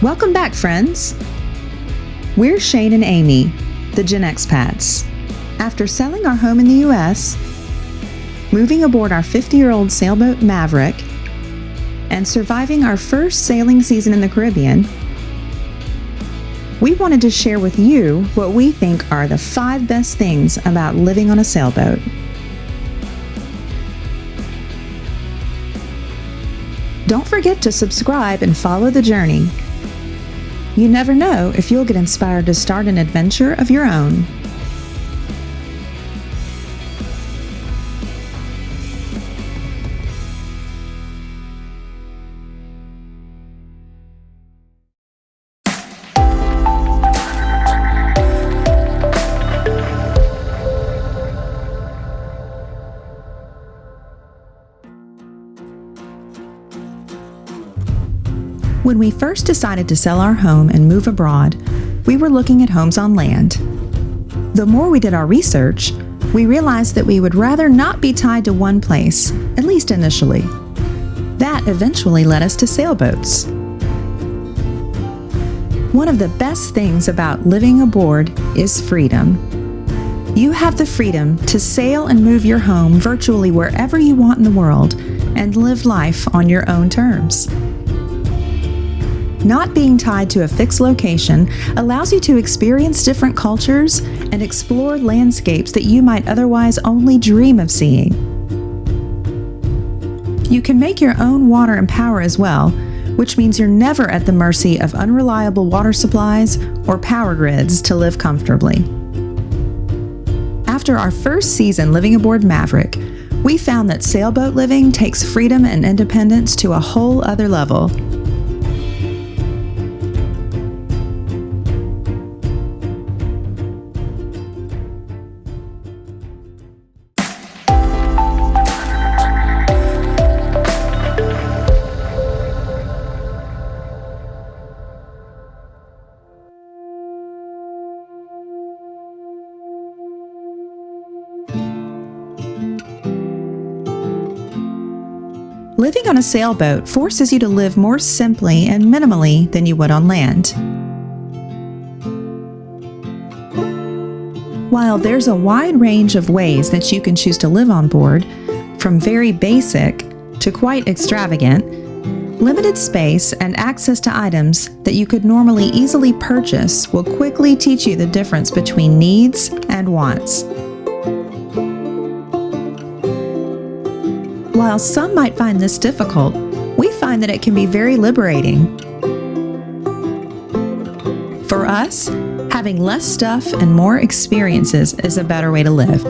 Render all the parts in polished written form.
Welcome back, friends. We're Shane and Amy, the GenXPats. After selling our home in the U.S., moving aboard our 50-year-old sailboat Maverick, and surviving our first sailing season in the Caribbean, we wanted to share with you what we think are the 5 best things about living on a sailboat. Don't forget to subscribe and follow the journey. You never know if you'll get inspired to start an adventure of your own. When we first decided to sell our home and move abroad, we were looking at homes on land. The more we did our research, we realized that we would rather not be tied to one place, at least initially. That eventually led us to sailboats. One of the best things about living aboard is freedom. You have the freedom to sail and move your home virtually wherever you want in the world and live life on your own terms. Not being tied to a fixed location allows you to experience different cultures and explore landscapes that you might otherwise only dream of seeing. You can make your own water and power as well, which means you're never at the mercy of unreliable water supplies or power grids to live comfortably. After our first season living aboard Maverick, we found that sailboat living takes freedom and independence to a whole other level. Living on a sailboat forces you to live more simply and minimally than you would on land. While there's a wide range of ways that you can choose to live on board, from very basic to quite extravagant, limited space and access to items that you could normally easily purchase will quickly teach you the difference between needs and wants. While some might find this difficult, we find that it can be very liberating. For us, having less stuff and more experiences is a better way to live.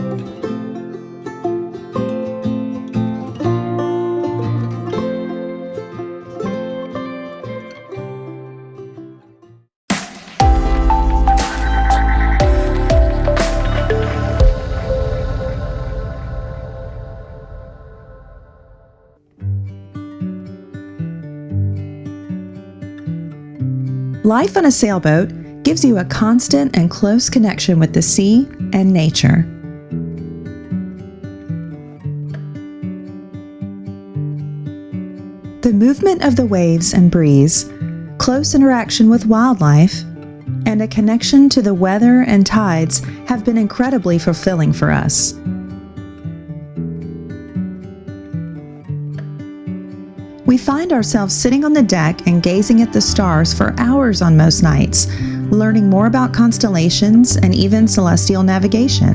Life on a sailboat gives you a constant and close connection with the sea and nature. The movement of the waves and breeze, close interaction with wildlife, and a connection to the weather and tides have been incredibly fulfilling for us. We find ourselves sitting on the deck and gazing at the stars for hours on most nights, learning more about constellations and even celestial navigation.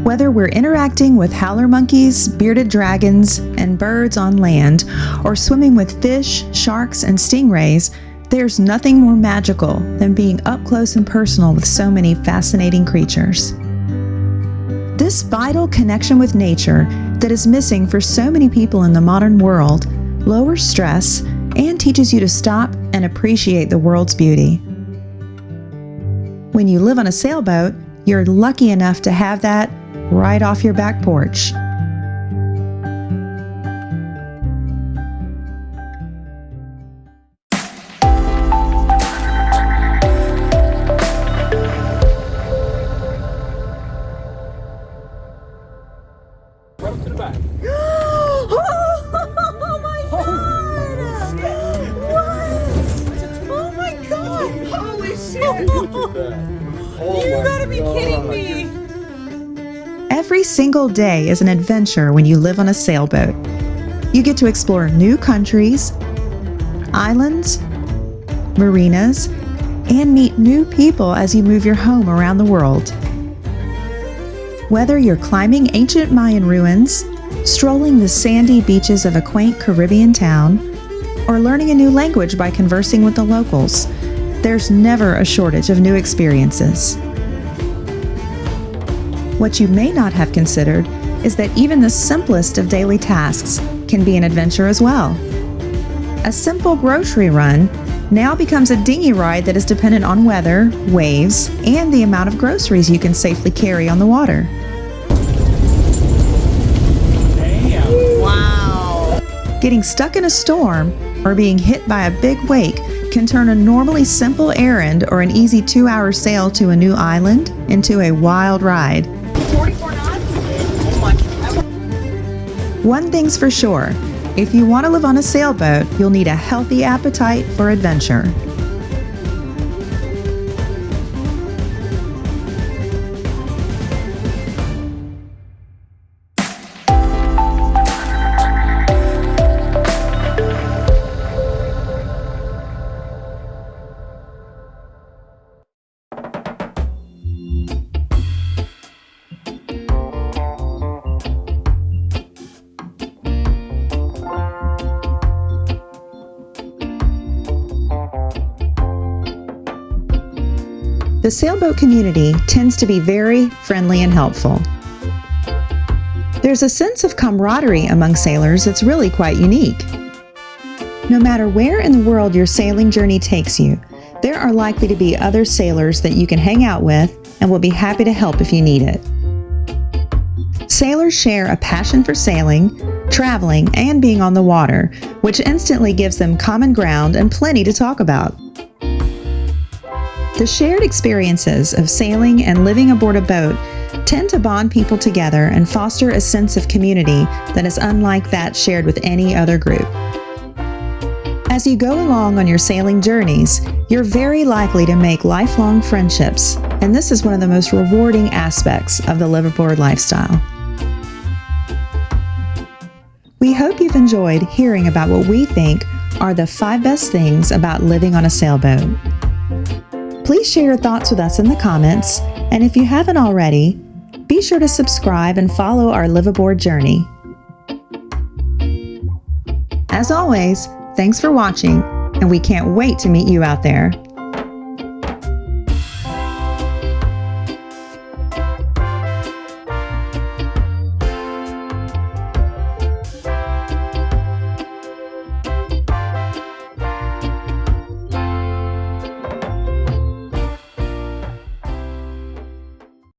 Whether we're interacting with howler monkeys, bearded dragons, and birds on land, or swimming with fish, sharks, and stingrays, there's nothing more magical than being up close and personal with so many fascinating creatures. This vital connection with nature that is missing for so many people in the modern world lowers stress and teaches you to stop and appreciate the world's beauty. When you live on a sailboat, you're lucky enough to have that right off your back porch. Right to the back. Oh my God! What? single day is an adventure when you live on a sailboat. You get to explore new countries, islands, marinas, and meet new people as you move your home around the world. Whether you're climbing ancient Mayan ruins, strolling the sandy beaches of a quaint Caribbean town, or learning a new language by conversing with the locals, there's never a shortage of new experiences. What you may not have considered is that even the simplest of daily tasks can be an adventure as well. A simple grocery run now becomes a dinghy ride that is dependent on weather, waves, and the amount of groceries you can safely carry on the water. Damn. Wow! Getting stuck in a storm or being hit by a big wake can turn a normally simple errand or an easy 2-hour sail to a new island into a wild ride. 44 knots? Oh my God. One thing's for sure, if you want to live on a sailboat, you'll need a healthy appetite for adventure. The sailboat community tends to be very friendly and helpful. There's a sense of camaraderie among sailors that's really quite unique. No matter where in the world your sailing journey takes you, there are likely to be other sailors that you can hang out with and will be happy to help if you need it. Sailors share a passion for sailing, traveling, and being on the water, which instantly gives them common ground and plenty to talk about. The shared experiences of sailing and living aboard a boat tend to bond people together and foster a sense of community that is unlike that shared with any other group. As you go along on your sailing journeys, you're very likely to make lifelong friendships, and this is one of the most rewarding aspects of the live aboard lifestyle. We hope you've enjoyed hearing about what we think are the 5 best things about living on a sailboat. Please share your thoughts with us in the comments, and if you haven't already, be sure to subscribe and follow our live aboard journey. As always, thanks for watching, and we can't wait to meet you out there.